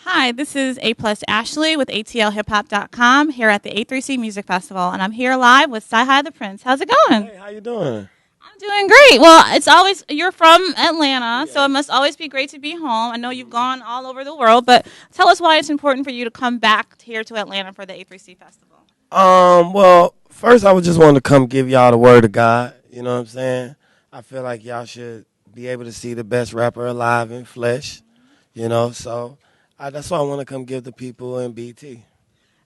Hi, this is Aplus Ashley with atlhiphop.com here at the A3C Music Festival, and I'm here live with Cyhi The Prince. How's it going? Hey, how you doing? I'm doing great. Well, it's always, you're from Atlanta, so it Yes. must always be great to be home. I know you've gone all over the world, but tell us why it's important for you to come back here to Atlanta for the A3C Festival. Well, first I would just want to come give y'all the word of God. You know what I'm saying? I feel like y'all should be able to see the best rapper alive in flesh. That's why I want to come give the people in BT.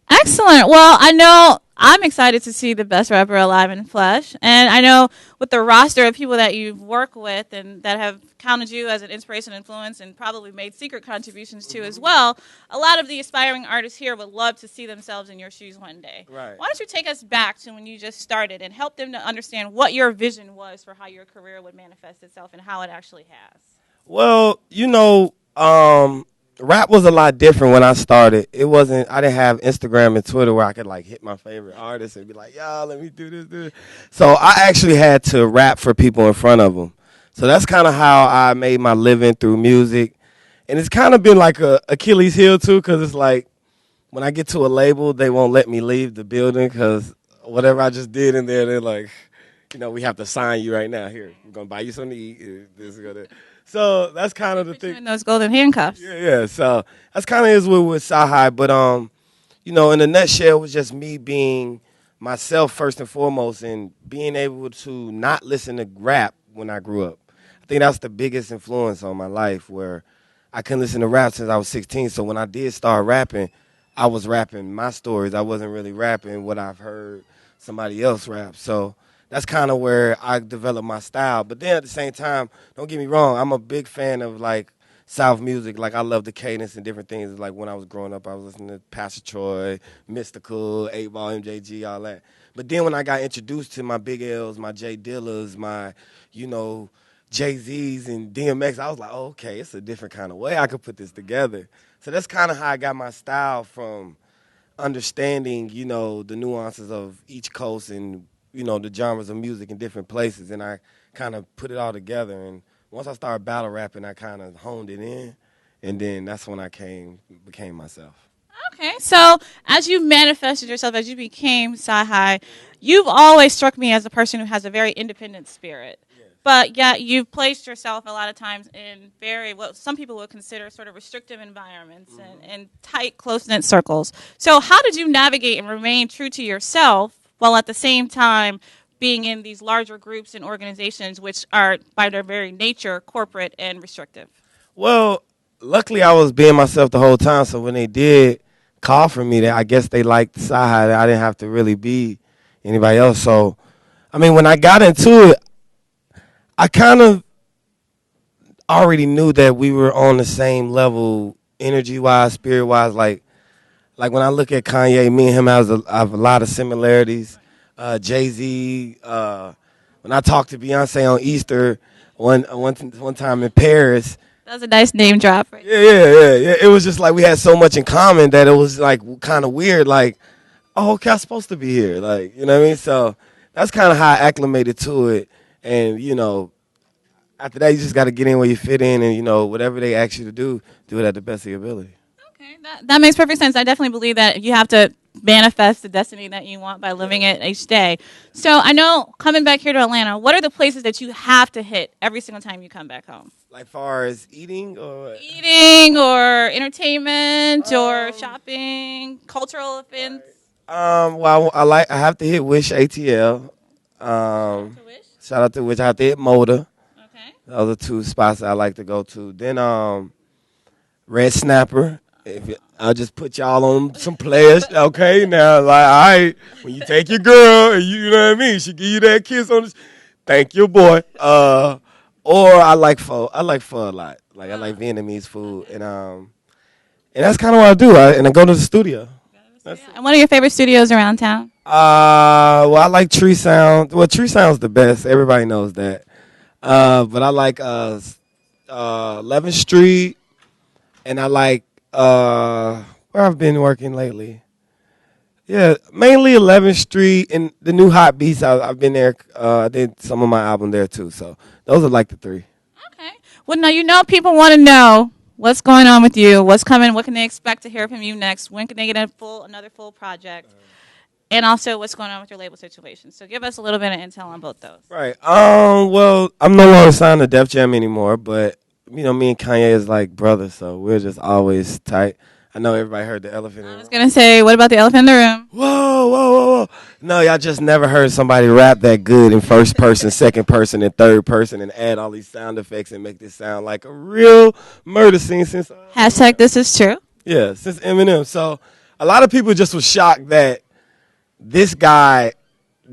Excellent. Well, I know I'm excited to see the best rapper alive in flesh. And I know with the roster of people that you've worked with and that have counted you as an inspiration and influence and probably made secret contributions to as well, a lot of the aspiring artists here would love to see themselves in your shoes one day. Right. Why don't you take us back to when you just started and help them to understand what your vision was for how your career would manifest itself and how it actually has? Well, rap was a lot different when I started. I didn't have Instagram and Twitter where I could like hit my favorite artists and be like, yo, let me do this. So I actually had to rap for people in front of them. So that's kind of how I made my living through music. And it's kind of been like a Achilles heel too, because it's like when I get to a label, they won't let me leave the building because whatever I just did in there, they're like, we have to sign you right now. Here, we're going to buy you something to eat. This is gonna. So that's kind of the thing. In those golden handcuffs. Yeah. So that's kind of is with Cyhi. But in a nutshell, it was just me being myself first and foremost, and being able to not listen to rap when I grew up. I think that's the biggest influence on my life, where I couldn't listen to rap since I was 16. So when I did start rapping, I was rapping my stories. I wasn't really rapping what I've heard somebody else rap. So that's kind of where I developed my style. But then at the same time, don't get me wrong, I'm a big fan of like South music. Like I love the cadence and different things. Like when I was growing up, I was listening to Pastor Troy, Mystical, 8 Ball, MJG, all that. But then when I got introduced to my Big L's, my J Dillas, my, Jay-Z's and DMX, I was like, oh, okay, it's a different kind of way I could put this together. So that's kind of how I got my style, from understanding, the nuances of each coast and the genres of music in different places, and I kind of put it all together. And once I started battle rapping, I kind of honed it in, and then that's when I became myself. Okay, so as you manifested yourself, as you became Cyhi, you've always struck me as a person who has a very independent spirit. Yes. But yet you've placed yourself a lot of times in very, what some people would consider sort of restrictive environments and tight, close-knit circles. So how did you navigate and remain true to yourself while at the same time being in these larger groups and organizations which are, by their very nature, corporate and restrictive? Well, luckily I was being myself the whole time, so when they did call for me, I guess they liked Cyhi. I didn't have to really be anybody else. So, when I got into it, I kind of already knew that we were on the same level, energy-wise, spirit-wise. Like when I look at Kanye, me and him have a lot of similarities. Jay-Z, when I talked to Beyonce on Easter one time in Paris. That was a nice name drop. Right? Yeah. It was just like we had so much in common that it was like kind of weird. Like, oh, okay, I'm supposed to be here. Like, you know what I mean? So that's kind of how I acclimated to it. And, after that, you just got to get in where you fit in, and, whatever they ask you to do it at the best of your ability. Okay, that makes perfect sense. I definitely believe that you have to manifest the destiny that you want by living it each day. So I know, coming back here to Atlanta, what are the places that you have to hit every single time you come back home? Like far as eating or entertainment or shopping, cultural events. Well, I have to hit Wish ATL. Shout out to Wish. I have to hit Moda. Okay. Those are two spots I like to go to. Then Red Snapper. I'll just put y'all on some players, okay? Now, like, all right, when you take your girl, and you know what I mean, she give you that kiss on the, thank you, boy. Or I like pho. I like pho a lot. Like, I like Vietnamese food, and that's kind of what I do. And I go to the studio. And what are your favorite studios around town? Well, I like Tree Sound. Well, Tree Sound's the best. Everybody knows that. But I like 11th Street, and I like where I've been working lately. Yeah, mainly 11th Street and the new Hot Beats. I've been there. I did some of my album there too. So those are like the three. Okay. Well, now people want to know What's going on with you? What's coming? What can they expect to hear from you next? When can they get another full project? And also, what's going on with your label situation? So, give us a little bit of intel on both those. Right. Well, I'm no longer signed to Def Jam anymore, but me and Kanye is like brothers, so we're just always tight. I know everybody heard the elephant in the I was room. gonna say, what about the elephant in the room? Whoa, whoa, whoa, whoa. No, y'all just never heard somebody rap that good in first person, second person, and third person and add all these sound effects and make this sound like a real murder scene since Hashtag this is true. yeah, since Eminem. So a lot of people just was shocked that this guy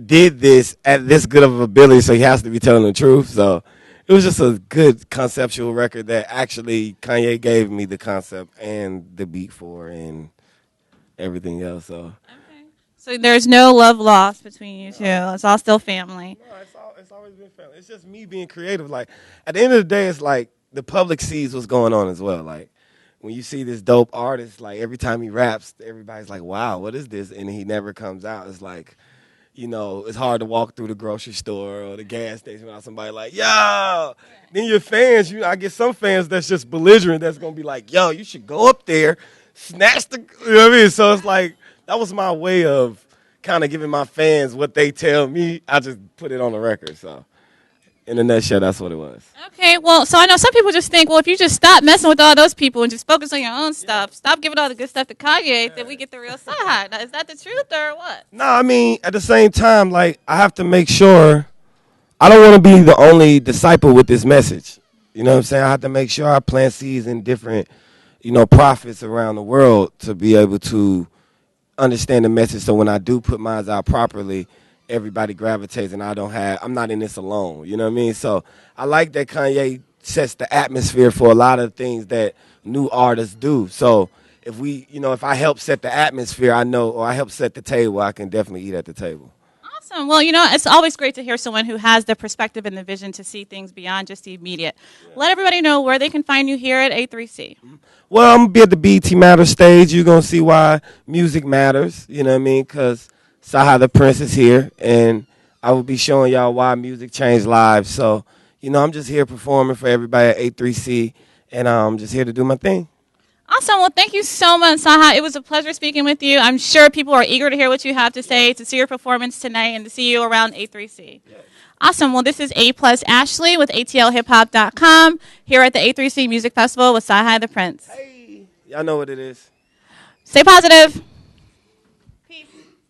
did this at this good of ability, so he has to be telling the truth. So it was just a good conceptual record that actually Kanye gave me the concept and the beat for and everything else. So So there's no love lost between you two. It's all still family. no, it's always been family. It's just me being creative. Like at the end of the day, it's like the public sees what's going on as well. Like when you see this dope artist, like every time he raps, everybody's like, "Wow, what is this?" And he never comes out. It's like, it's hard to walk through the grocery store or the gas station without somebody like, "Yo." Then your fans, I get some fans that's just belligerent. That's gonna be like, "Yo, you should go up there, snatch the," you know what I mean? So it's like that was my way of kind of giving my fans what they tell me. I just put it on the record. So in a nutshell, that's what it was. Okay, well, so I know some people just think, well, if you just stop messing with all those people and just focus on your own stuff, stop giving all the good stuff to Kanye, then we get the real side. Now, is that the truth or what? No, I mean, at the same time, like, I have to make sure I don't want to be the only disciple with this message. You know what I'm saying? I have to make sure I plant seeds in different, prophets around the world to be able to understand the message. So when I do put mine out properly, everybody gravitates and I'm not in this alone. You know what I mean? So I like that Kanye sets the atmosphere for a lot of things that new artists do. So if I help set the atmosphere, I know, or I help set the table, I can definitely eat at the table. Awesome. Well, it's always great to hear someone who has the perspective and the vision to see things beyond just the immediate. Yeah. Let everybody know where they can find you here at A3C. Well, I'm going to be at the BET Matters stage. You're going to see why music matters, you know what I mean, because Cyhi The Prince is here, and I will be showing y'all why music changed lives. So, I'm just here performing for everybody at A3C, and I'm just here to do my thing. Awesome. Well, thank you so much, Cyhi. It was a pleasure speaking with you. I'm sure people are eager to hear what you have to say, to see your performance tonight, and to see you around A3C. Yes. Awesome. Well, this is Aplus Ashley with atlhiphop.com here at the A3C Music Festival with Cyhi The Prince. Hey, y'all know what it is. Stay positive.